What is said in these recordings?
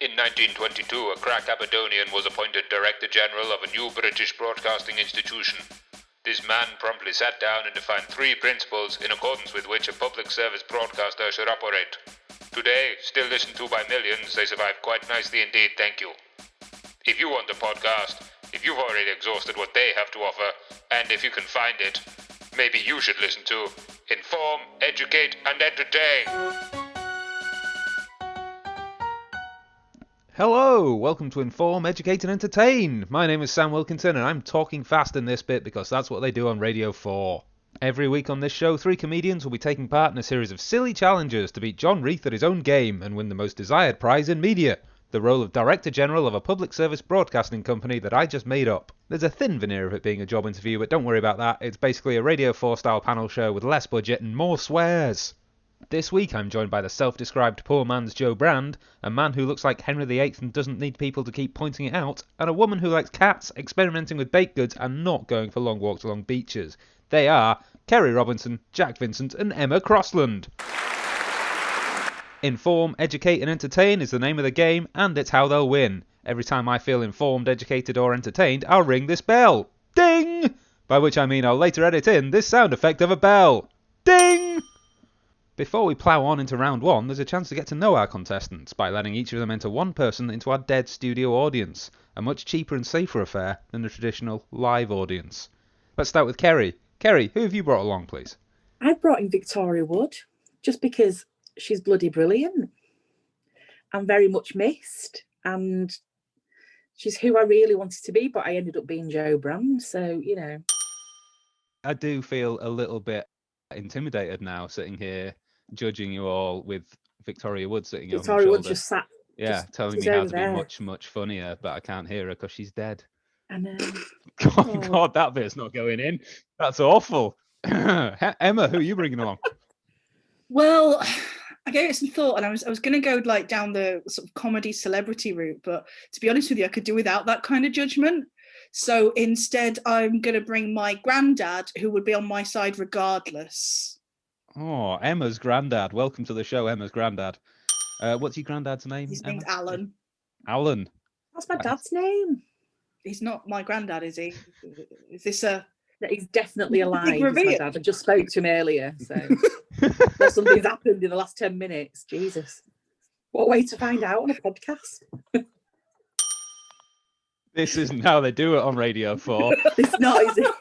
In 1922, a crack Aberdonian was appointed Director General of a new British broadcasting institution. This man promptly sat down and defined 3 principles in accordance with which a public service broadcaster should operate. Today, still listened to by millions, they survive quite nicely indeed, thank you. If you want a podcast, if you've already exhausted what they have to offer, and if you can find it, maybe you should listen to Inform, Educate, and Entertain. Hello, welcome to Inform, Educate and Entertain. My name is Sam Wilkinson and I'm talking fast in this bit because that's what they do on Radio 4. Every week on this show, 3 comedians will be taking part in a series of silly challenges to beat John Reith at his own game and win the most desired prize in media, the role of Director General of a public service broadcasting company that I just made up. There's a thin veneer of it being a job interview, but don't worry about that. It's basically a Radio 4 style panel show with less budget and more swears. This week I'm joined by the self-described poor man's Joe Brand, a man who looks like Henry VIII and doesn't need people to keep pointing it out, and a woman who likes cats, experimenting with baked goods and not going for long walks along beaches. They are Kerry Robinson, Jack Vincent and Emma Crossland. Inform, Educate and Entertain is the name of the game, and it's how they'll win. Every time I feel informed, educated or entertained, I'll ring this bell. Ding! By which I mean I'll later edit in this sound effect of a bell. Ding! Before we plough on into round 1, there's a chance to get to know our contestants by letting each of them enter one person into our dead studio audience, a much cheaper and safer affair than the traditional live audience. Let's start with Kerry. Kerry, who have you brought along, please? I brought in Victoria Wood, just because she's bloody brilliant and very much missed, and she's who I really wanted to be, but I ended up being Joe Brand, so, you know. I do feel a little bit intimidated now, sitting here judging you all with Victoria Wood sitting over my shoulder. Victoria Wood just sat. Yeah, telling me how to be much, much funnier, but I can't hear her because she's dead. I know. God, that bit's not going in. That's awful. Emma, who are you bringing along? Well, I gave it some thought, and I was going to go like down the sort of comedy celebrity route, but to be honest with you, I could do without that kind of judgment. So instead, I'm going to bring my granddad, who would be on my side regardless. Oh, Emma's granddad. Welcome to the show, Emma's granddad. What's your granddad's name? His Emma? name's Alan. Alan. That's my dad's name. He's not my granddad, is he? Is this a... He's definitely alive. Big reveal. My dad. I just spoke to him earlier, so something's happened in the last 10 minutes. Jesus. What a way to find out on a podcast. This isn't how they do it on Radio 4. It's not, is it?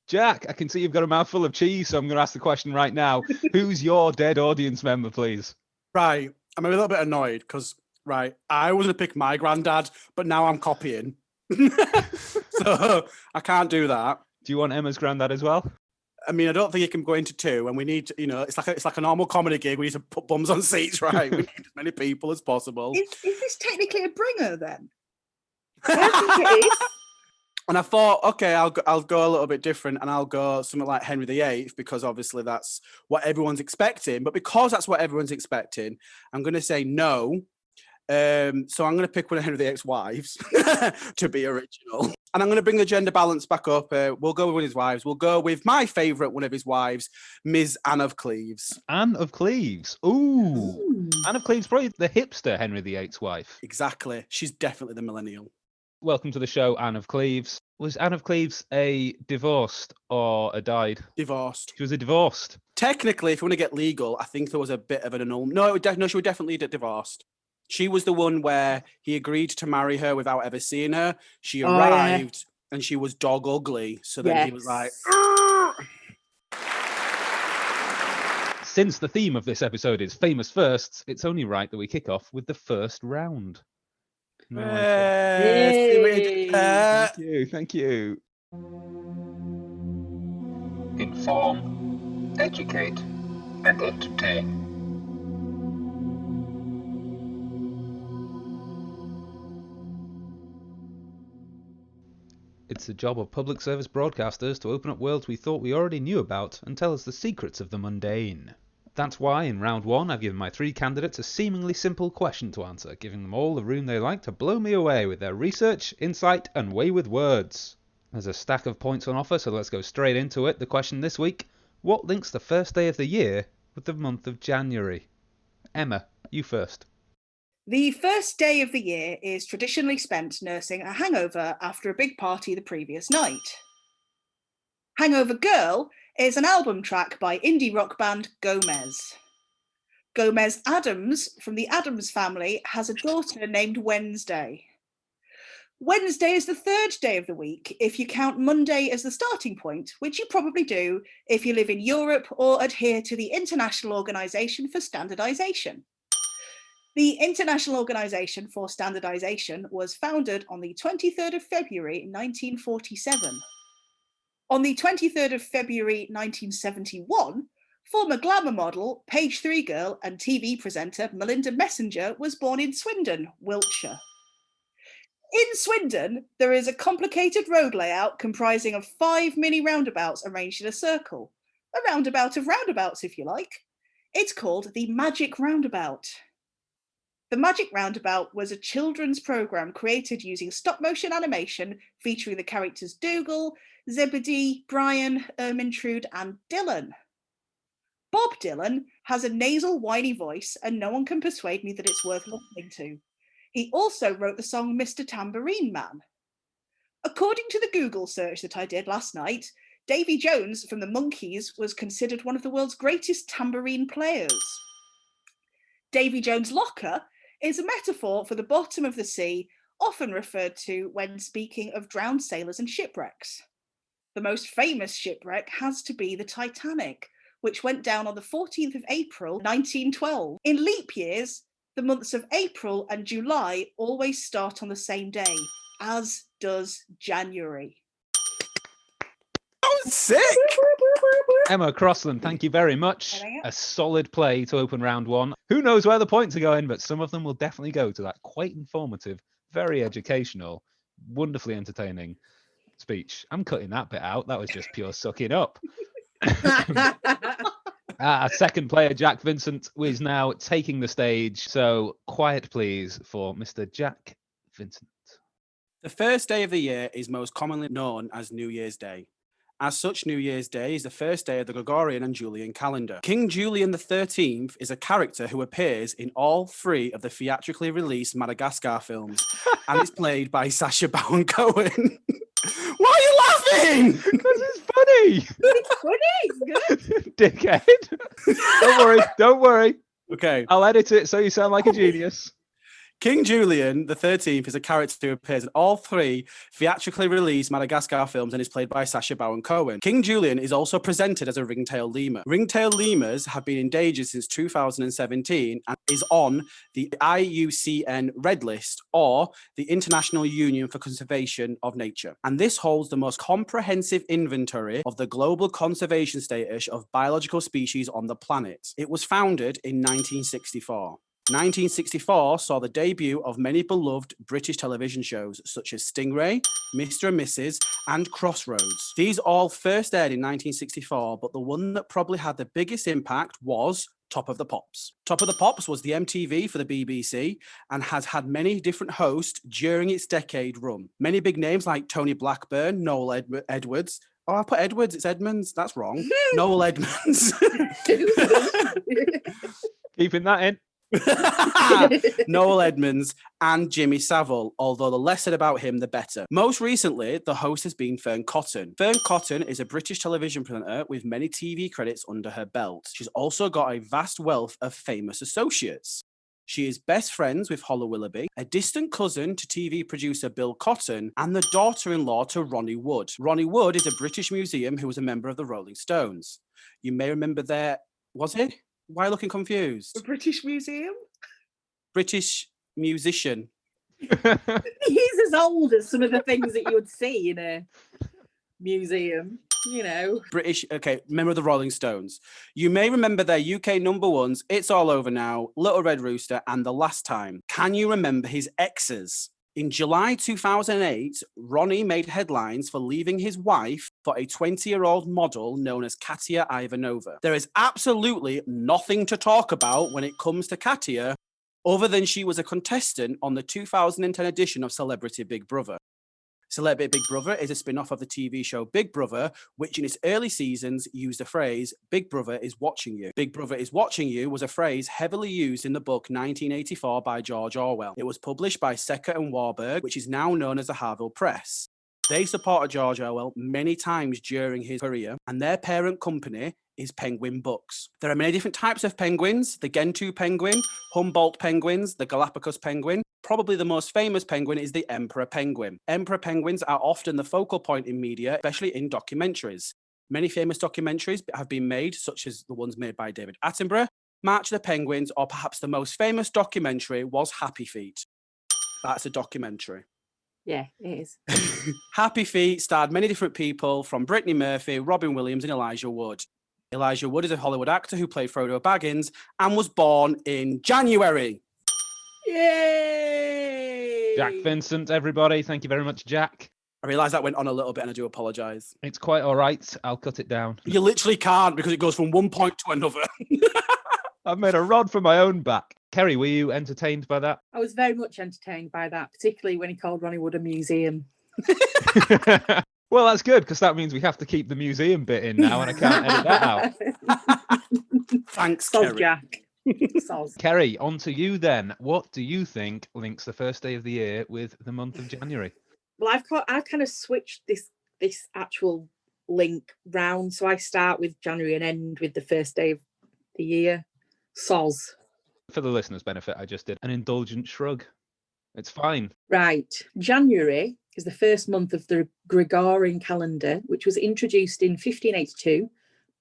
Jack, I can see you've got a mouthful of cheese, so I'm going to ask the question right now. Who's your dead audience member, please? Right. I'm a little bit annoyed because, right, I was going to pick my granddad, but now I'm copying. So I can't do that. Do you want Emma's granddad as well? I mean, I don't think you can go into 2, and we need to, it's like a normal comedy gig. We need to put bums on seats, right? We need as many people as possible. Is this technically a bringer then? I think it is. And I thought, okay, I'll go a little bit different, and I'll go something like Henry VIII, because obviously that's what everyone's expecting. But because that's what everyone's expecting, I'm going to say no. So I'm going to pick one of Henry VIII's wives to be original. And I'm going to bring the gender balance back up. We'll go with one of his wives. We'll go with my favourite one of his wives, Ms. Anne of Cleves. Anne of Cleves. Ooh. Anne of Cleves, probably the hipster Henry VIII's wife. Exactly. She's definitely the millennial. Welcome to the show, Anne of Cleves. Was Anne of Cleves a divorced or a died? Divorced. She was a divorced. Technically, if you want to get legal, I think there was a bit of an annulment. No, she was definitely divorced. She was the one where he agreed to marry her without ever seeing her. She arrived and she was dog ugly. So then he was like... Since the theme of this episode is famous firsts, it's only right that we kick off with the first round. Thank you. Inform, educate, and entertain. It's the job of public service broadcasters to open up worlds we thought we already knew about and tell us the secrets of the mundane. That's why, in round 1, I've given my 3 candidates a seemingly simple question to answer, giving them all the room they like to blow me away with their research, insight, and way with words. There's a stack of points on offer, so let's go straight into it. The question this week: what links the first day of the year with the month of January? Emma, you first. The first day of the year is traditionally spent nursing a hangover after a big party the previous night. Hangover Girl is an album track by indie rock band Gomez. Gomez Adams from the Addams family has a daughter named Wednesday. Wednesday is the third day of the week if you count Monday as the starting point, which you probably do if you live in Europe or adhere to the International Organization for Standardization. The International Organization for Standardization was founded on the 23rd of February 1947. On the 23rd of February 1971, former glamour model, Page 3 girl and TV presenter Melinda Messenger was born in Swindon, Wiltshire. In Swindon, there is a complicated road layout comprising of 5 mini roundabouts arranged in a circle. A roundabout of roundabouts, if you like. It's called the Magic Roundabout. The Magic Roundabout was a children's programme created using stop-motion animation featuring the characters Dougal, Zebedee, Brian, Ermintrude and Dylan. Bob Dylan has a nasal, whiny voice and no one can persuade me that it's worth listening to. He also wrote the song Mr. Tambourine Man. According to the Google search that I did last night, Davy Jones from the Monkees was considered one of the world's greatest tambourine players. Davy Jones' locker is a metaphor for the bottom of the sea, often referred to when speaking of drowned sailors and shipwrecks. The most famous shipwreck has to be the Titanic, which went down on the 14th of April, 1912. In leap years, the months of April and July always start on the same day, as does January. That was sick! Emma Crossland, thank you very much. A solid play to open round one. Who knows where the points are going, but some of them will definitely go to that quite informative, very educational, wonderfully entertaining speech. I'm cutting that bit out. That was just pure sucking up. Second player, Jack Vincent, is now taking the stage. So quiet, please, for Mr. Jack Vincent. The first day of the year is most commonly known as New Year's Day. As such, New Year's Day is the first day of the Gregorian and Julian calendar. King Julian XIII is a character who appears in all 3 of the theatrically released Madagascar films and is played by Sacha Baron Cohen. Why are you laughing? Because it's funny. It's funny. It's good. Dickhead. Don't worry. Okay. I'll edit it so you sound like a genius. King Julian XIII is a character who appears in all 3 theatrically released Madagascar films and is played by Sacha Baron Cohen. King Julian is also presented as a ring-tailed lemur. Ring-tailed lemurs have been endangered since 2017 and is on the IUCN Red List, or the International Union for Conservation of Nature. And this holds the most comprehensive inventory of the global conservation status of biological species on the planet. It was founded in 1964. 1964 saw the debut of many beloved British television shows such as Stingray, Mr. and Mrs. and Crossroads. These all first aired in 1964, but the one that probably had the biggest impact was Top of the Pops. Top of the Pops was the MTV for the BBC and has had many different hosts during its decade run. Many big names like Tony Blackburn, Noel Edwards. Oh, I put Edwards, it's Edmonds. That's wrong. Noel Edmonds. Keeping that in. Noel Edmonds and Jimmy Savile, although the less said about him, the better. Most recently, the host has been Fern Cotton. Fern Cotton is a British television presenter with many TV credits under her belt. She's also got a vast wealth of famous associates. She is best friends with Holly Willoughby, a distant cousin to TV producer Bill Cotton, and the daughter-in-law to Ronnie Wood. Ronnie Wood is a British museum who was a member of the Rolling Stones. You may remember their... Was he? Why are you looking confused? The British Museum? British musician. He's as old as some of the things that you would see in a museum, you know. British, okay, member of the Rolling Stones. You may remember their UK number ones, It's All Over Now, Little Red Rooster, and The Last Time. Can you remember his exes? In July 2008, Ronnie made headlines for leaving his wife for a 20-year-old model known as Katia Ivanova. There is absolutely nothing to talk about when it comes to Katia, other than she was a contestant on the 2010 edition of Celebrity Big Brother. Celebrity Big Brother is a spin-off of the TV show Big Brother, which in its early seasons used the phrase, Big Brother is watching you. Big Brother is watching you was a phrase heavily used in the book 1984 by George Orwell. It was published by Secker and Warburg, which is now known as the Harville Press. They supported George Orwell many times during his career, and their parent company is Penguin Books. There are many different types of penguins: the Gentoo penguin, Humboldt penguins, the Galapagos penguin. Probably the most famous penguin is the emperor penguin. Emperor penguins are often the focal point in media, especially in documentaries. Many famous documentaries have been made, such as the ones made by David Attenborough, March of the Penguins, or perhaps the most famous documentary was Happy Feet. That's a documentary. Yeah, it is. Happy Feet starred many different people, from Brittany Murphy, Robin Williams, and Elijah Wood. Elijah Wood is a Hollywood actor who played Frodo Baggins and was born in January. Yay! Jack Vincent, everybody. Thank you very much, Jack. I realise that went on a little bit and I do apologise. It's quite all right. I'll cut it down. You literally can't, because it goes from one point to another. I've made a rod for my own back. Kerry, were you entertained by that? I was very much entertained by that, particularly when he called Ronnie Wood a museum. Well, that's good, because that means we have to keep the museum bit in now, and I can't edit that out. Thanks, Soz, Kerry. Jack. Soz. Kerry, on to you then. What do you think links the first day of the year with the month of January? Well, I've kind of switched this actual link round, so I start with January and end with the first day of the year. Soz. For the listeners' benefit, I just did an indulgent shrug. It's fine. Right. January is the first month of the Gregorian calendar, which was introduced in 1582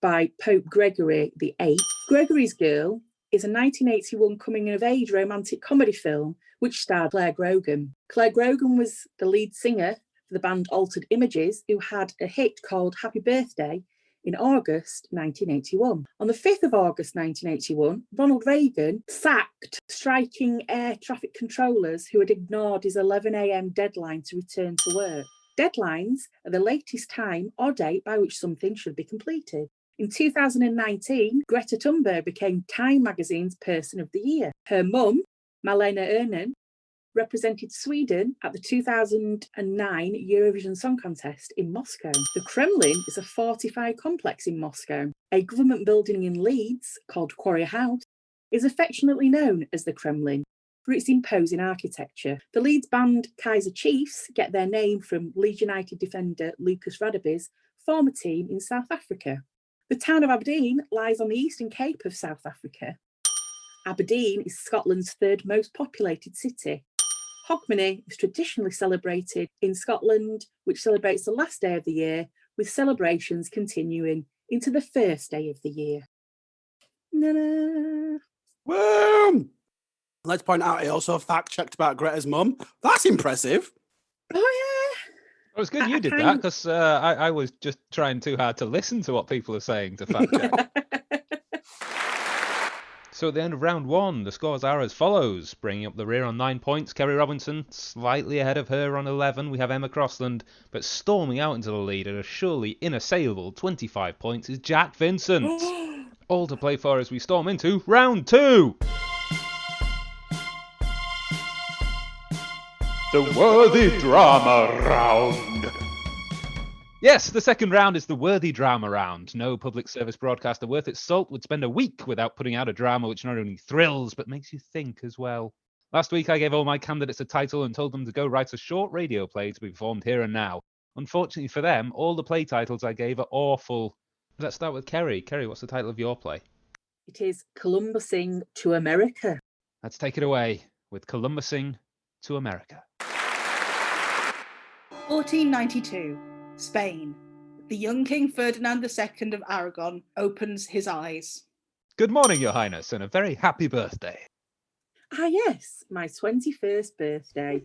by Pope Gregory VIII. Gregory's Girl is a 1981 coming-of-age romantic comedy film which starred Claire Grogan. Claire Grogan was the lead singer for the band Altered Images, who had a hit called Happy Birthday in August 1981. On the 5th of August 1981, Ronald Reagan sacked striking air traffic controllers who had ignored his 11 a.m. deadline to return to work. Deadlines are the latest time or date by which something should be completed. In 2019, Greta Thunberg became Time magazine's Person of the Year. Her mum, Malena Ernst, represented Sweden at the 2009 Eurovision Song Contest in Moscow. The Kremlin is a fortified complex in Moscow. A government building in Leeds, called Quarry House, is affectionately known as the Kremlin for its imposing architecture. The Leeds band Kaiser Chiefs get their name from Leeds United defender Lucas Radaby's former team in South Africa. The town of Aberdeen lies on the eastern cape of South Africa. Aberdeen is Scotland's third most populated city. Hogmanay is traditionally celebrated in Scotland, which celebrates the last day of the year, with celebrations continuing into the first day of the year. Na-na. Boom! Let's point out, I also fact-checked about Greta's mum. That's impressive. Oh, yeah. It was good you did that, because I was just trying too hard to listen to what people are saying to fact check. So at the end of round one, the scores are as follows. Bringing up the rear on 9 points, Kerry Robinson. Slightly ahead of her on 11, we have Emma Crossland. But storming out into the lead at a surely inassailable 25 points is Jack Vincent. All to play for as we storm into round two. The Worthy Drama Round. Yes, the second round is the Worthy Drama Round. No public service broadcaster worth its salt would spend a week without putting out a drama which not only thrills, but makes you think as well. Last week I gave all my candidates a title and told them to go write a short radio play to be performed here and now. Unfortunately for them, all the play titles I gave are awful. Let's start with Kerry. Kerry, what's the title of your play? It is Columbusing to America. Let's take it away with Columbusing to America. 1492, Spain. The young King Ferdinand II of Aragon opens his eyes. Good morning, Your Highness, and a very happy birthday. Ah, yes, my 21st birthday.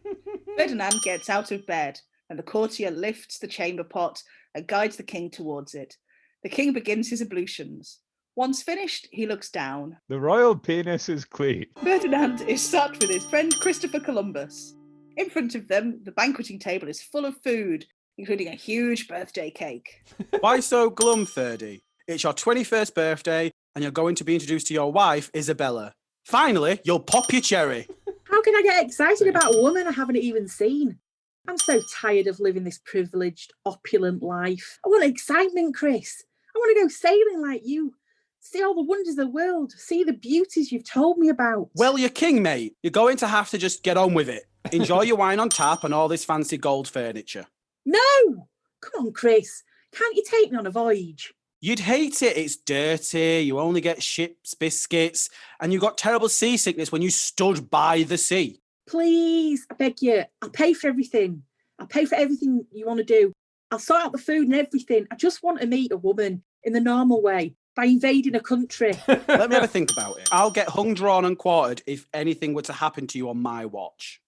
Ferdinand gets out of bed, and the courtier lifts the chamber pot and guides the king towards it. The king begins his ablutions. Once finished, he looks down. The royal penis is clean. Ferdinand is sat with his friend Christopher Columbus. In front of them, the banqueting table is full of food, including a huge birthday cake. Why so glum, 30? It's your 21st birthday, and you're going to be introduced to your wife, Isabella. Finally, you'll pop your cherry. How can I get excited about a woman I haven't even seen? I'm so tired of living this privileged, opulent life. I want excitement, Chris. I want to go sailing like you. See all the wonders of the world. See the beauties you've told me about. Well, you're king, mate. You're going to have to just get on with it. Enjoy your wine on tap and all this fancy gold furniture. No! Come on, Chris. Can't you take me on a voyage? You'd hate it. It's dirty. You only get ship's biscuits. And you got terrible seasickness when you stood by the sea. Please, I beg you. I'll pay for everything. I'll pay for everything you want to do. I'll sort out the food and everything. I just want to meet a woman in the normal way by invading a country. Let me have a think about it. I'll get hung, drawn and quartered if anything were to happen to you on my watch.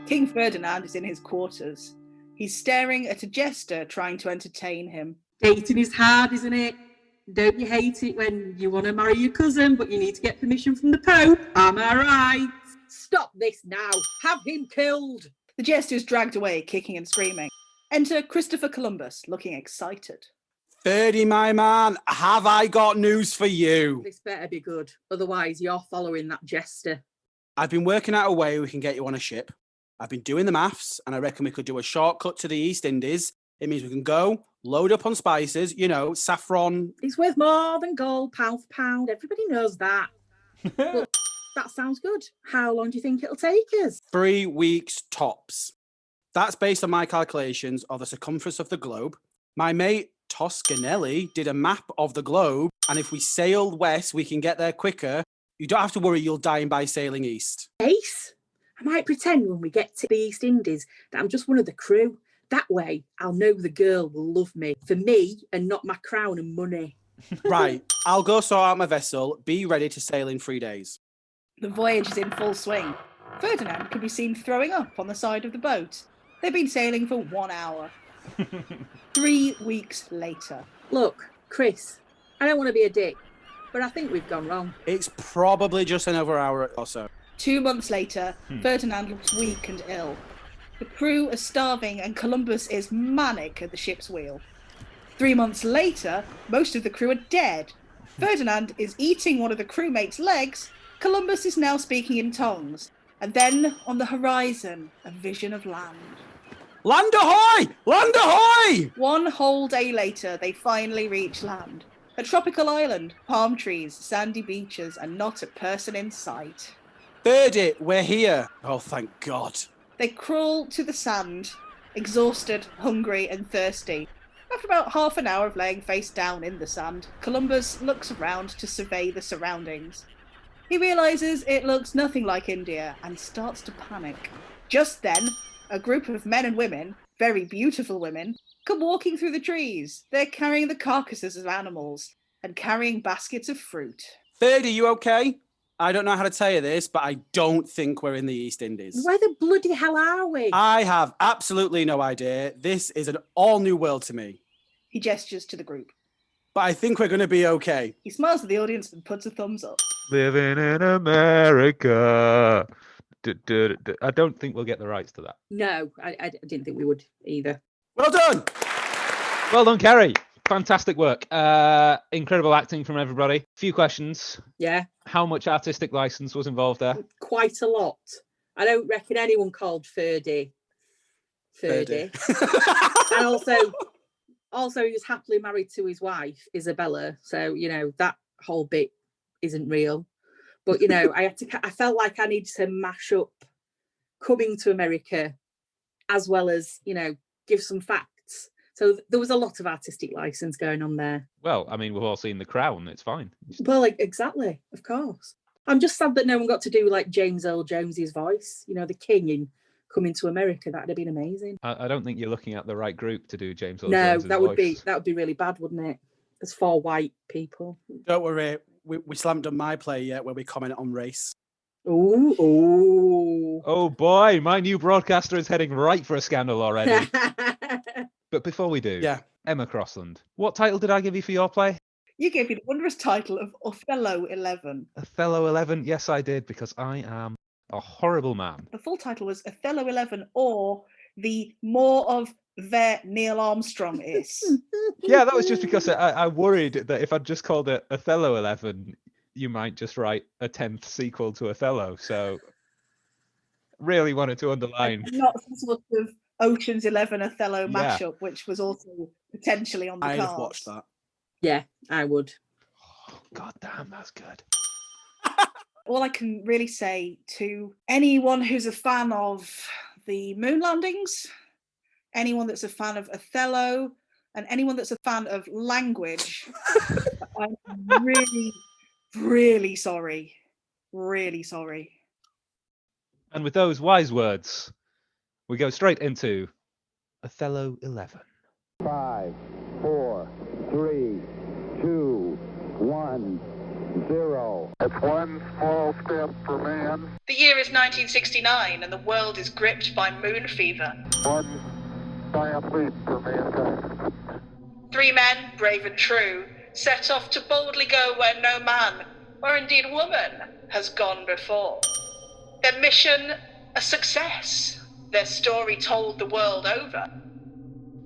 King Ferdinand is in his quarters. He's staring at a jester trying to entertain him. Dating is hard, isn't it? Don't you hate it when you want to marry your cousin, but you need to get permission from the Pope? Am I right? Stop this now. Have him killed. The jester is dragged away, kicking and screaming. Enter Christopher Columbus, looking excited. Ferdy, my man, have I got news for you? This better be good. Otherwise, you're following that jester. I've been working out a way we can get you on a ship. I've been doing the maths, and I reckon we could do a shortcut to the East Indies. It means we can go, load up on spices, saffron. It's worth more than gold, pound for pound. Everybody knows that. But that sounds good. How long do you think it'll take us? 3 weeks tops. That's based on my calculations of the circumference of the globe. My mate Toscanelli did a map of the globe, and if we sailed west, we can get there quicker. You don't have to worry you'll die by sailing east. Ace? I might pretend when we get to the East Indies that I'm just one of the crew. That way, I'll know the girl will love me for me and not my crown and money. Right, I'll go sort out my vessel. Be ready to sail in 3 days. The voyage is in full swing. Ferdinand can be seen throwing up on the side of the boat. They've been sailing for 1 hour. 3 weeks later. Look, Chris, I don't want to be a dick, but I think we've gone wrong. It's probably just another hour or so. 2 months later, Ferdinand looks weak and ill. The crew are starving and Columbus is manic at the ship's wheel. 3 months later, most of the crew are dead. Ferdinand is eating one of the crewmates' legs. Columbus is now speaking in tongues. And then, on the horizon, a vision of land. Land ahoy! Land ahoy! 1 whole day later, they finally reach land. A tropical island, palm trees, sandy beaches, and not a person in sight. Ferdy, we're here. Oh, thank God. They crawl to the sand, exhausted, hungry, and thirsty. After about half an hour of laying face down in the sand, Columbus looks around to survey the surroundings. He realises it looks nothing like India and starts to panic. Just then, a group of men and women, very beautiful women, come walking through the trees. They're carrying the carcasses of animals and carrying baskets of fruit. Ferdy, you okay? I don't know how to tell you this, but I don't think we're in the East Indies. Where the bloody hell are we? I have absolutely no idea. This is an all-new world to me. He gestures to the group. But I think we're going to be okay. He smiles at the audience and puts a thumbs up. Living in America. I don't think we'll get the rights to that. No, I didn't think we would either. Well done! Well done, Kerry. Fantastic work. Incredible acting from everybody. Few questions. Yeah. How much artistic license was involved there? Quite a lot. I don't reckon anyone called Ferdy. And also he was happily married to his wife, Isabella. So, that whole bit isn't real. But, I felt like I needed to mash up coming to America as well as, give some facts. So there was a lot of artistic license going on there. Well, I mean, we've all seen The Crown. It's fine. Well, exactly, of course. I'm just sad that no one got to do like James Earl Jones's voice, the king in Coming to America. That'd have been amazing. I don't think you're looking at the right group to do James Earl No, Jones's that would voice. be really bad, wouldn't it? There's 4 white people. Don't worry, we still haven't done my play yet where we comment on race. Ooh. Oh boy, my new broadcaster is heading right for a scandal already. But before we do, Emma Crossland, what title did I give you for your play? You gave me the wondrous title of Othello 11. Othello 11? Yes, I did, because I am a horrible man. The full title was Othello 11, or The More of Where Neil Armstrong Is. Yeah, that was just because I worried that if I'd just called it Othello 11, you might just write a 10th sequel to Othello. So Really wanted to underline. And not some sort of Ocean's 11 Othello Yeah. mashup, which was also potentially on the I'd cards. have watched that. Yeah, I would. Oh, God damn, that's good. All I can really say to anyone who's a fan of the moon landings, anyone that's a fan of Othello, and anyone that's a fan of language, I'm really, really sorry. Really sorry. And with those wise words, we go straight into Othello 11. 5, 4, 3, 2, 1, 0. It's one small step for man, The year is 1969 and the world is gripped by moon fever. one giant leap for mankind. 3 men, brave and true, set off to boldly go where no man, or indeed woman, has gone before. Their mission, a success. Their story told the world over.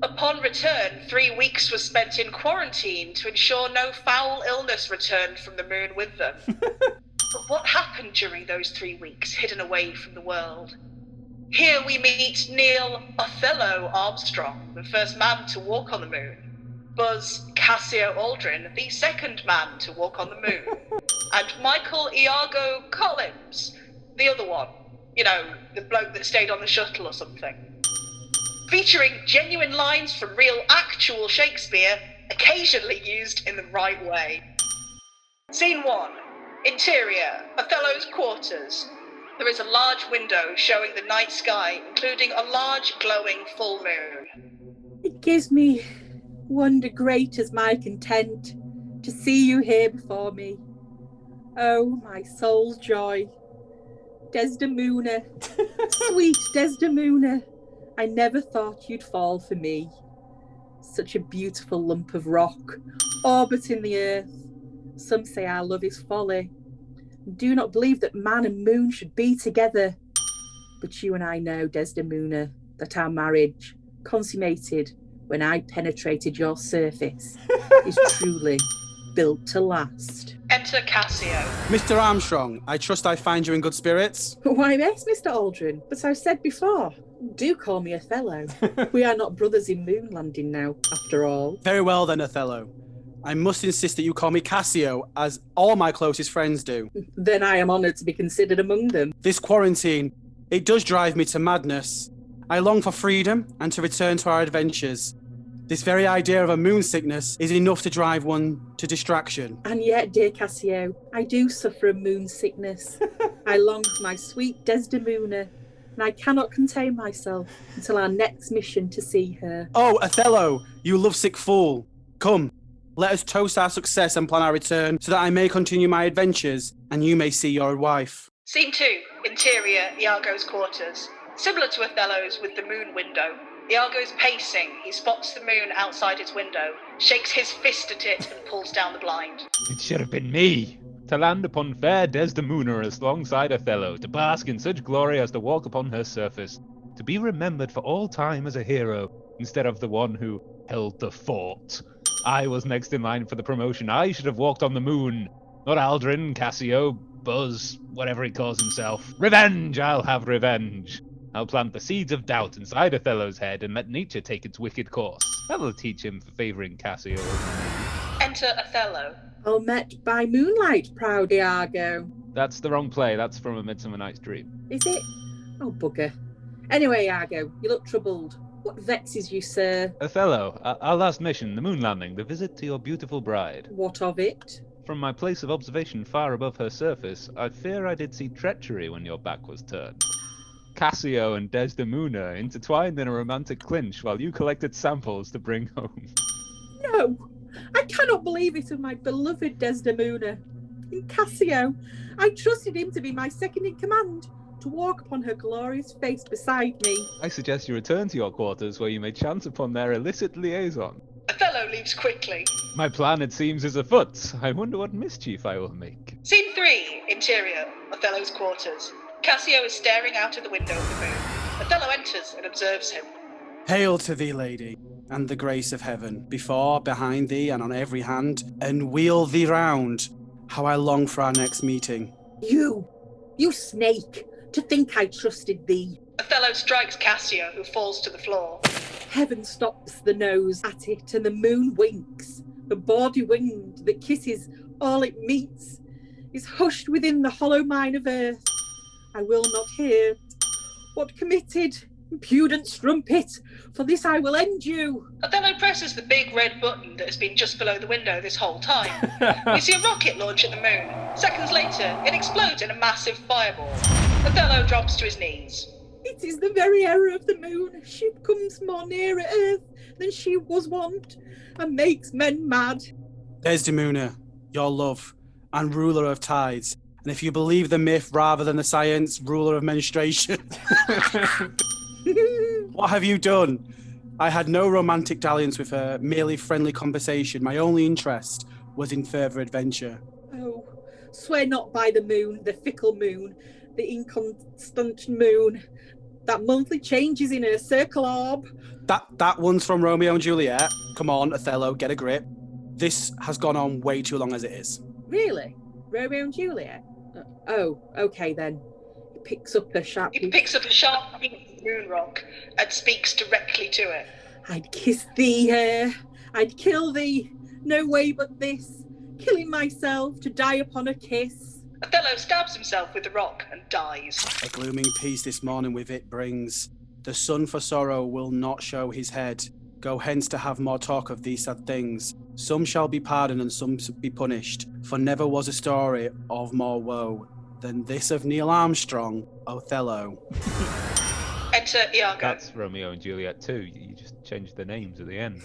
Upon return, 3 weeks was spent in quarantine to ensure no foul illness returned from the moon with them. But what happened during those 3 weeks hidden away from the world? Here we meet Neil Othello Armstrong, the first man to walk on the moon. Buzz Cassio Aldrin, the second man to walk on the moon. And Michael Iago Collins, the other one. You know, the bloke that stayed on the shuttle or something. Featuring genuine lines from real actual Shakespeare, occasionally used in the right way. Scene 1. Interior, Othello's quarters. There is a large window showing the night sky, including a large glowing full moon. It gives me wonder great as my content to see you here before me. Oh, my soul's joy. Desdemona, sweet Desdemona, I never thought you'd fall for me. Such a beautiful lump of rock, orbiting the earth. Some say our love is folly. Do not believe that man and moon should be together. But you and I know, Desdemona, that our marriage, consummated when I penetrated your surface, is truly built to last. Enter Cassio. Mr. Armstrong, I trust I find you in good spirits. Why, yes, Mr. Aldrin, but I've said before, do call me Othello. We are not brothers in moon landing now, after all. Very well then, Othello. I must insist that you call me Cassio, as all my closest friends do. Then I am honoured to be considered among them. This quarantine, it does drive me to madness. I long for freedom and to return to our adventures. This very idea of a moon sickness is enough to drive one to distraction. And yet, dear Cassio, I do suffer a moon sickness. I long for my sweet Desdemona, and I cannot contain myself until our next mission to see her. Oh, Othello, you lovesick fool. Come, let us toast our success and plan our return so that I may continue my adventures and you may see your wife. Scene 2. Interior, Iago's quarters. Similar to Othello's with the moon window. Iago's pacing. He spots the moon outside his window, shakes his fist at it and pulls down the blind. It should have been me, to land upon fair Desdemona alongside Othello, to bask in such glory as to walk upon her surface, to be remembered for all time as a hero, instead of the one who held the fort. I was next in line for the promotion. I should have walked on the moon, not Aldrin, Cassio, Buzz, whatever he calls himself. Revenge! I'll have revenge. I'll plant the seeds of doubt inside Othello's head and let nature take its wicked course. That'll teach him for favouring Cassio. Enter Othello. All met by moonlight, proud Iago. That's the wrong play. That's from A Midsummer Night's Dream. Is it? Oh, bugger. Anyway, Iago, you look troubled. What vexes you, sir? Othello, our last mission, the moon landing, the visit to your beautiful bride. What of it? From my place of observation far above her surface, I fear I did see treachery when your back was turned. Cassio and Desdemona intertwined in a romantic clinch while you collected samples to bring home. No, I cannot believe it of my beloved Desdemona. In Cassio, I trusted him to be my second in command, to walk upon her glorious face beside me. I suggest you return to your quarters where you may chance upon their illicit liaison. Othello leaves quickly. My plan, it seems, is afoot. I wonder what mischief I will make. Scene 3. Interior, Othello's quarters. Cassio is staring out of the window of the moon. Othello enters and observes him. Hail to thee, lady, and the grace of heaven, before, behind thee, and on every hand, and wheel thee round. How I long for our next meeting. You snake, To think I trusted thee. Othello strikes Cassio, who falls to the floor. Heaven stops the nose at it, and the moon winks. The bawdy wind that kisses all it meets is hushed within the hollow mine of earth. I will not hear. What committed, impudent strumpet, for this I will end you. Othello presses the big red button that has been just below the window this whole time. We see a rocket launch at the moon. Seconds later, it explodes in a massive fireball. Othello drops to his knees. It is the very error of the moon. She comes more nearer earth than she was wont, and makes men mad. Desdemona, your love, and ruler of tides. And if you believe the myth rather than the science, ruler of menstruation. What have you done? I had no romantic dalliance with her, merely friendly conversation. My only interest was in further adventure. Oh, swear not by the moon, the fickle moon, the inconstant moon, that monthly changes in her circle orb. That one's from Romeo and Juliet. Come on, Othello, get a grip. This has gone on way too long as it is. Really? Romeo and Juliet? Oh, okay then. He picks up a sharp moon rock and speaks directly to it. I'd kiss thee here. I'd kill thee. No way but this. Killing myself to die upon a kiss. Othello stabs himself with the rock and dies. A glooming peace this morning with it brings. The sun for sorrow will not show his head. Go hence to have more talk of these sad things. Some shall be pardoned and some be punished. For never was a story of more woe than this of Neil Armstrong, Othello. Enter Iago. That's Romeo and Juliet too. You just changed the names at the end.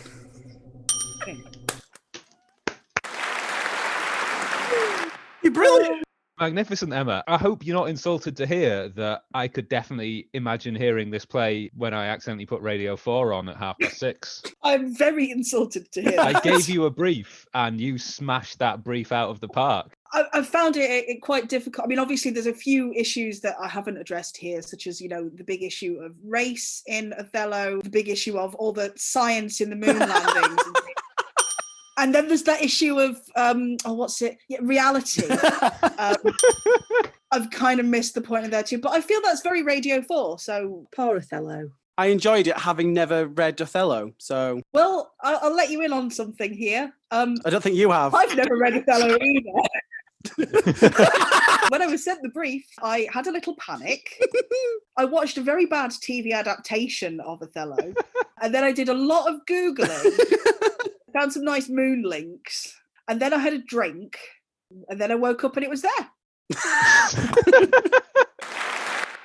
You're brilliant! Magnificent, Emma. I hope you're not insulted to hear that I could definitely imagine hearing this play when I accidentally put Radio 4 on at 6:30. I'm very insulted to hear that. I gave you a brief and you smashed that brief out of the park. I found it quite difficult. I mean, obviously, there's a few issues that I haven't addressed here, such as, the big issue of race in Othello, the big issue of all the science in the moon landings. And then there's that issue of, reality. I've kind of missed the point of that too, but I feel that's very Radio 4, so... Poor Othello. I enjoyed it, having never read Othello, so... Well, I'll let you in on something here. I don't think you have. I've never read Othello either. When I was sent the brief, I had a little panic. I watched a very bad TV adaptation of Othello, and then I did a lot of Googling. Found some nice moon links, and then I had a drink, and then I woke up and it was there.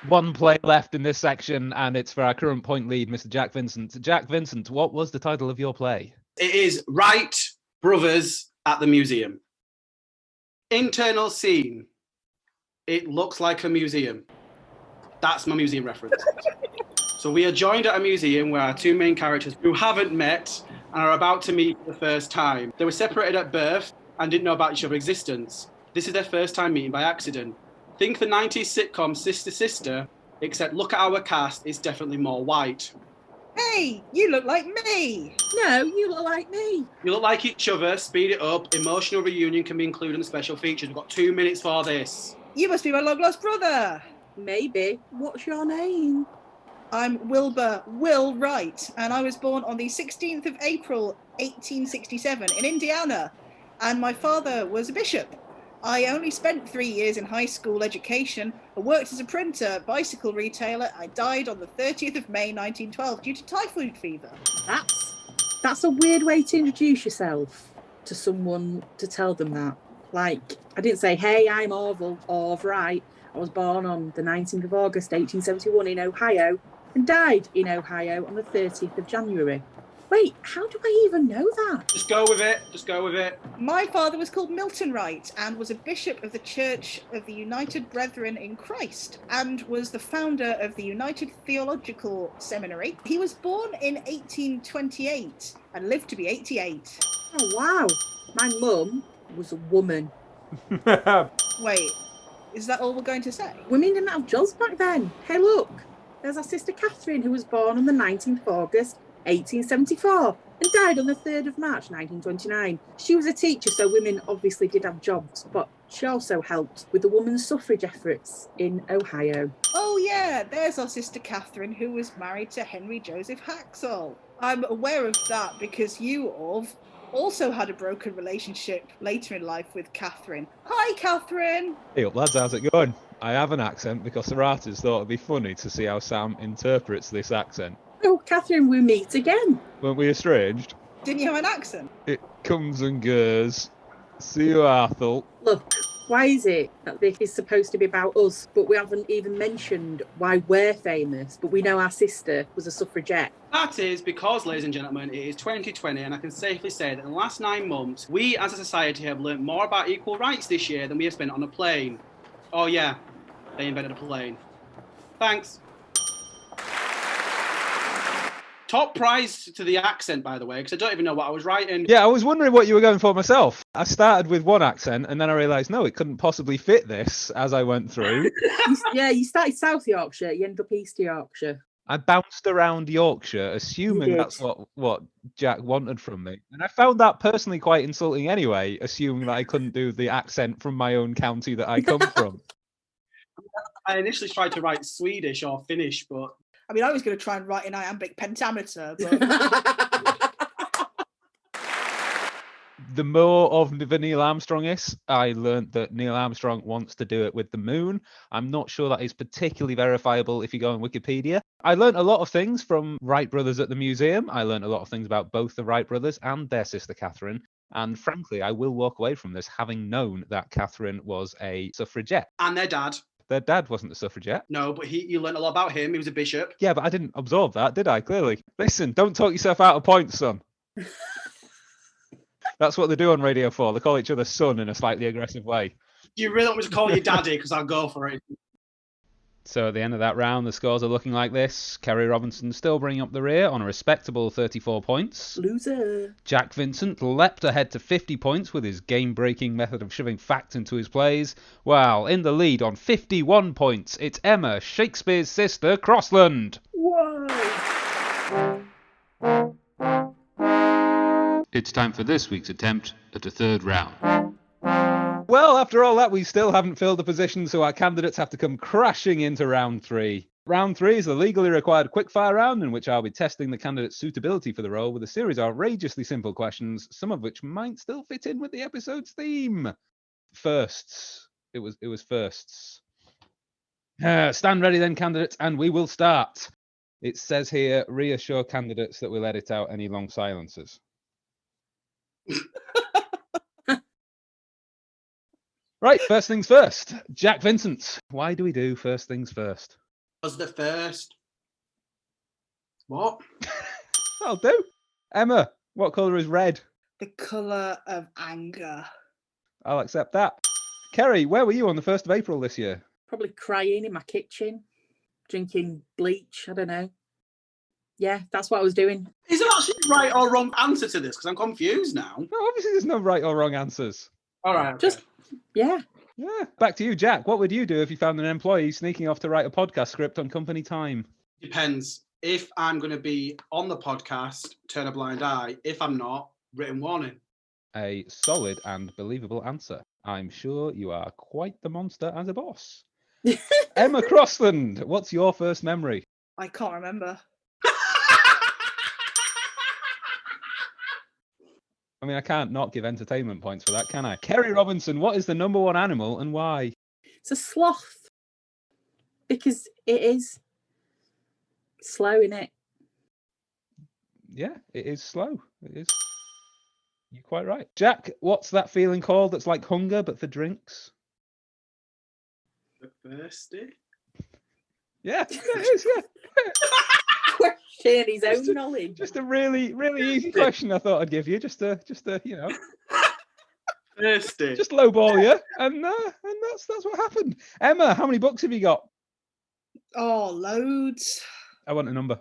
One play left in this section, and it's for our current point lead, Mr. Jack Vincent. Jack Vincent, what was the title of your play? It is Wright Brothers at the Museum. Internal scene. It looks like a museum. That's my museum reference. So we are joined at a museum where our two main characters, who haven't met and are about to meet for the first time. They were separated at birth and didn't know about each other's existence. This is their first time meeting by accident. Think the 90s sitcom Sister Sister, except look at our cast, it's definitely more white. Hey, you look like me. No, you look like me. You look like each other, speed it up. Emotional reunion can be included in the special features. We've got 2 minutes for this. You must be my long-lost brother. Maybe. What's your name? I'm Wilbur Will Wright, and I was born on the 16th of April, 1867 in Indiana, and my father was a bishop. I only spent 3 years in high school education. I worked as a printer, bicycle retailer. I died on the 30th of May, 1912 due to typhoid fever. That's a weird way to introduce yourself to someone, to tell them that. Like, I didn't say, hey, I'm Orville Wright. I was born on the 19th of August, 1871 in Ohio, and died in Ohio on the 30th of January. Wait, how do I even know that? Just go with it. My father was called Milton Wright and was a bishop of the Church of the United Brethren in Christ and was the founder of the United Theological Seminary. He was born in 1828 and lived to be 88. Oh, wow. My mum was a woman. Wait, is that all we're going to say? Women didn't have jobs back then. Hey, look, there's our sister Catherine, who was born on the 19th of August, 1874, and died on the 3rd of March, 1929. She was a teacher, so women obviously did have jobs, but She also helped with the women's suffrage efforts in Ohio. Oh yeah, there's our sister Catherine, who was married to Henry Joseph Haxall. I'm aware of that because you, Orv, also had a broken relationship later in life with Catherine. Hi, Catherine! Hey up, lads, how's it going? I have an accent because the writers thought it'd be funny to see how Sam interprets this accent. Oh, Catherine, we meet again. Weren't we estranged? Didn't you have an accent? It comes and goes. See you, Arthur. Look, why is it that this is supposed to be about us, but we haven't even mentioned why we're famous, but we know our sister was a suffragette? That is because, ladies and gentlemen, it is 2020, and I can safely say that in the last 9 months, we as a society have learnt more about equal rights this year than we have spent on a plane. Oh yeah, they invented a plane. Thanks. Top prize to the accent, by the way, because I don't even know what I was writing. Yeah, I was wondering what you were going for myself. I started with one accent and then I realised, no, it couldn't possibly fit this as I went through. You started South Yorkshire, you ended up East Yorkshire. I bounced around Yorkshire, assuming that's what Jack wanted from me. And I found that personally quite insulting anyway, assuming that I couldn't do the accent from my own county that I come from. I initially tried to write Swedish or Finnish, but... I mean, I was going to try and write an iambic pentameter, but... The more of the Neil Armstrong is, I learned that Neil Armstrong wants to do it with the moon. I'm not sure that is particularly verifiable if you go on Wikipedia. I learned a lot of things from Wright brothers at the museum. I learned a lot of things about both the Wright brothers and their sister Catherine. And frankly, I will walk away from this having known that Catherine was a suffragette. And their dad. Their dad wasn't a suffragette. No, but you learned a lot about him. He was a bishop. Yeah, but I didn't absorb that, did I? Clearly. Listen, don't talk yourself out of points, son. That's what they do on Radio 4. They call each other son in a slightly aggressive way. You really want me to call you daddy? Because I'll go for it. So at the end of that round, the scores are looking like this. Kerry Robinson still bringing up the rear on a respectable 34 points. Loser. Jack Vincent leapt ahead to 50 points with his game-breaking method of shoving fact into his plays. While in the lead on 51 points, it's Emma, Shakespeare's sister, Crossland. Whoa. It's time for this week's attempt at the third round. Well, after all that, we still haven't filled the position, so our candidates have to come crashing into round 3. Round 3 is the legally required quickfire round in which I'll be testing the candidate's suitability for the role with a series of outrageously simple questions, some of which might still fit in with the episode's theme. Firsts. It was firsts. Stand ready then, candidates, and we will start. It says here, reassure candidates that we'll edit out any long silences. Right, first things first. Jack Vincent. Why do we do first things first? Was the first. What? That'll do. Emma, what colour is red? The colour of anger. I'll accept that. Kerry, where were you on the 1st of April this year? Probably crying in my kitchen, drinking bleach, I don't know. Yeah, that's what I was doing. Is there actually a right or wrong answer to this? Because I'm confused now. No, obviously there's no right or wrong answers. All right. Okay. Yeah. Yeah. Back to you, Jack. What would you do if you found an employee sneaking off to write a podcast script on company time? Depends. If I'm going to be on the podcast, turn a blind eye. If I'm not, written warning. A solid and believable answer. I'm sure you are quite the monster as a boss. Emma Crossland, what's your first memory? I can't remember. I mean, I can't not give entertainment points for that, can I? Kerry Robinson, what is the number one animal and why? It's a sloth. Because it is slow, innit? Yeah, it is slow. It is. You're quite right. Jack, what's that feeling called that's like hunger but for drinks? Thirsty? Yeah, it is, yeah. Questioning his own knowledge. Just a really, really easy question I thought I'd give you, just to you know. Thirsty. Just lowball you, and that's what happened. Emma, how many books have you got? Oh, loads. I want a number.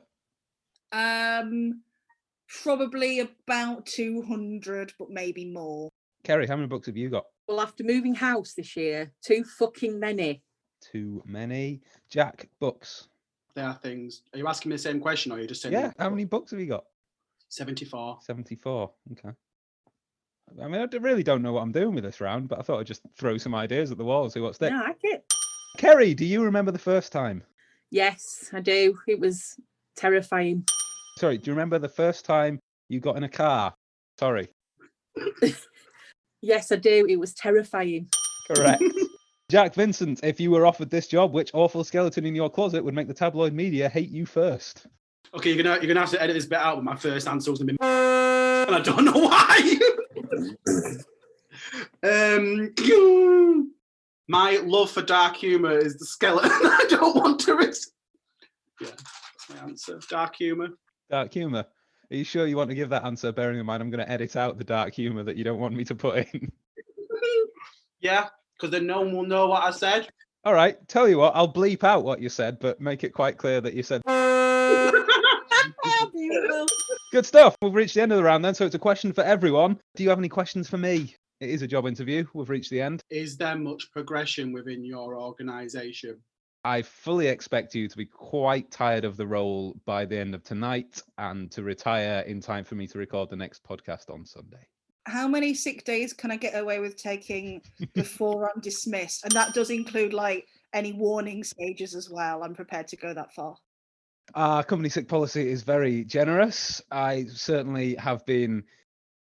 Probably about 200, but maybe more. Kerry, how many books have you got? Well, after moving house this year, too fucking many. Too many. Jack, books. There are things. Are you asking me the same question, or are you just saying? Yeah. How many books have you got? 74. 74. Okay. I mean, I really don't know what I'm doing with this round, but I thought I'd just throw some ideas at the wall and see what sticks. Yeah, I like it. Kerry, do you remember the first time? Yes, I do. It was terrifying. Sorry, do you remember the first time you got in a car? Sorry. Yes, I do. It was terrifying. Correct. Jack Vincent, if you were offered this job, which awful skeleton in your closet would make the tabloid media hate you first? Okay, you're gonna have to edit this bit out, but my first answer was gonna be and I don't know why. My love for dark humour is the skeleton. I don't want to risk. Yeah, that's my answer. Dark humour. Dark humour. Are you sure you want to give that answer, bearing in mind I'm going to edit out the dark humour that you don't want me to put in? Yeah, because then no one will know what I said. All right, tell you what, I'll bleep out what you said, but make it quite clear that you said... Good stuff. We've reached the end of the round then, so it's a question for everyone. Do you have any questions for me? It is a job interview. We've reached the end. Is there much progression within your organisation? I fully expect you to be quite tired of the role by the end of tonight and to retire in time for me to record the next podcast on Sunday. How many sick days can I get away with taking before I'm dismissed? And that does include like any warning stages as well. I'm prepared to go that far. Our company sick policy is very generous. I certainly have been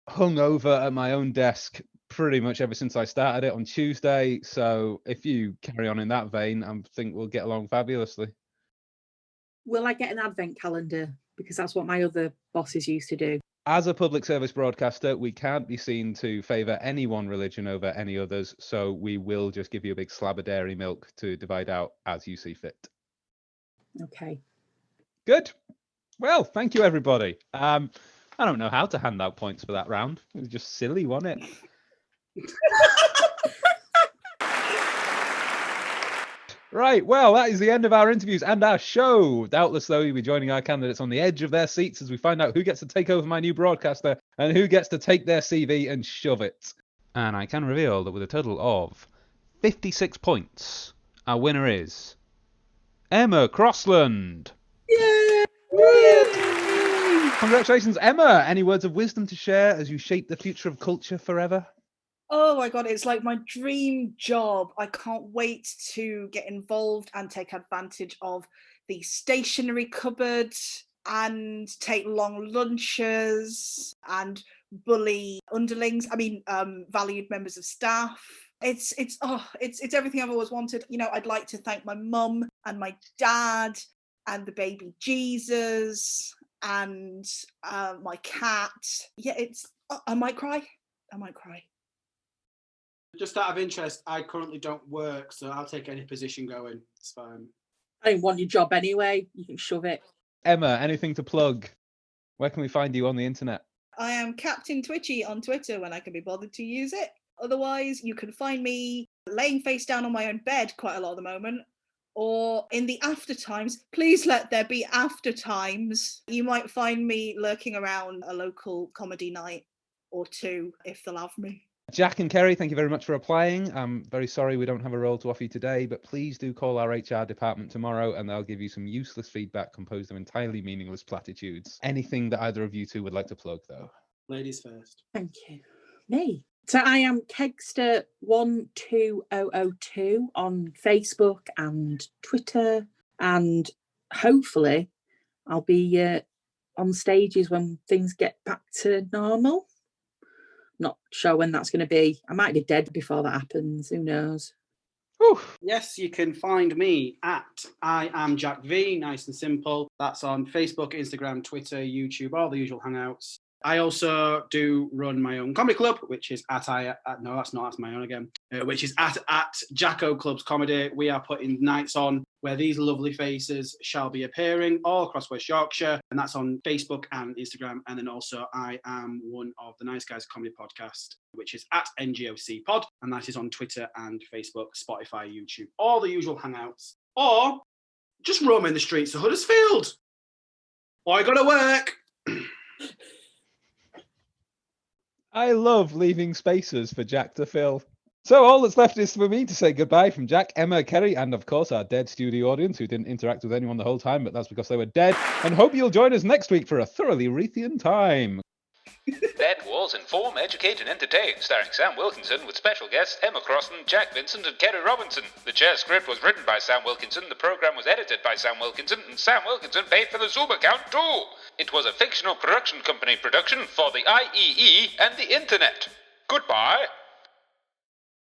hung over at my own desk pretty much ever since I started it on Tuesday. So if you carry on in that vein, I think we'll get along fabulously. Will I get an advent calendar? Because that's what my other bosses used to do. As a public service broadcaster, we can't be seen to favour any one religion over any others. So we will just give you a big slab of dairy milk to divide out as you see fit. Okay. Good. Well, thank you, everybody. I don't know how to hand out points for that round. It was just silly, wasn't it? Right, well, that is the end of our interviews and our show. Doubtless, though, you'll be joining our candidates on the edge of their seats as we find out who gets to take over my new broadcaster and who gets to take their CV and shove it. And I can reveal that with a total of 56 points, our winner is Emma Crossland. Yay! Congratulations, Emma. Any words of wisdom to share as you shape the future of culture forever? Oh my God, it's like my dream job. I can't wait to get involved and take advantage of the stationery cupboard and take long lunches and bully underlings. I mean, valued members of staff. It's everything I've always wanted. You know, I'd like to thank my mum and my dad and the baby Jesus and my cat. Yeah, I might cry. Just out of interest, I currently don't work, so I'll take any position going. It's fine. I don't want your job anyway. You can shove it. Emma, anything to plug? Where can we find you on the internet? I am Captain Twitchy on Twitter when I can be bothered to use it. Otherwise, you can find me laying face down on my own bed quite a lot at the moment, or in the after times. Please let there be after times. You might find me lurking around a local comedy night or two if they'll have me. Jack and Kerry, thank you very much for applying. I'm very sorry we don't have a role to offer you today, but please do call our HR department tomorrow and they'll give you some useless feedback composed of entirely meaningless platitudes. Anything that either of you two would like to plug, though? Ladies first. Thank you. Me. So I am Kegster12002 on Facebook and Twitter, and hopefully I'll be on stages when things get back to normal. Not sure when that's going to be. I might be dead before that happens. Who knows? Whew. Yes, you can find me at I am Jack V, nice and simple. That's on Facebook, Instagram, Twitter, YouTube, all the usual hangouts. I also do run my own comedy club, which is that's my own again, which is at Jacko Clubs Comedy. We are putting nights on where these lovely faces shall be appearing all across West Yorkshire, and that's on Facebook and Instagram. And then also I am one of the Nice Guys Comedy Podcast, which is at NGOC Pod, and that is on Twitter and Facebook, Spotify, YouTube, all the usual hangouts. Or just roaming the streets of Huddersfield. Or I got to work. I love leaving spaces for Jack to fill. So all that's left is for me to say goodbye from Jack, Emma, Kerry, and of course our dead studio audience who didn't interact with anyone the whole time, but that's because they were dead. And hope you'll join us next week for a thoroughly Reithian time. That was Inform, Educate and Entertain, starring Sam Wilkinson with special guests Emma Crossland, Jack Vincent and Kerry Robinson. The chair script was written by Sam Wilkinson, the programme was edited by Sam Wilkinson, and Sam Wilkinson paid for the Zoom account too. It was a fictional production company production for the IEE and the Internet. Goodbye.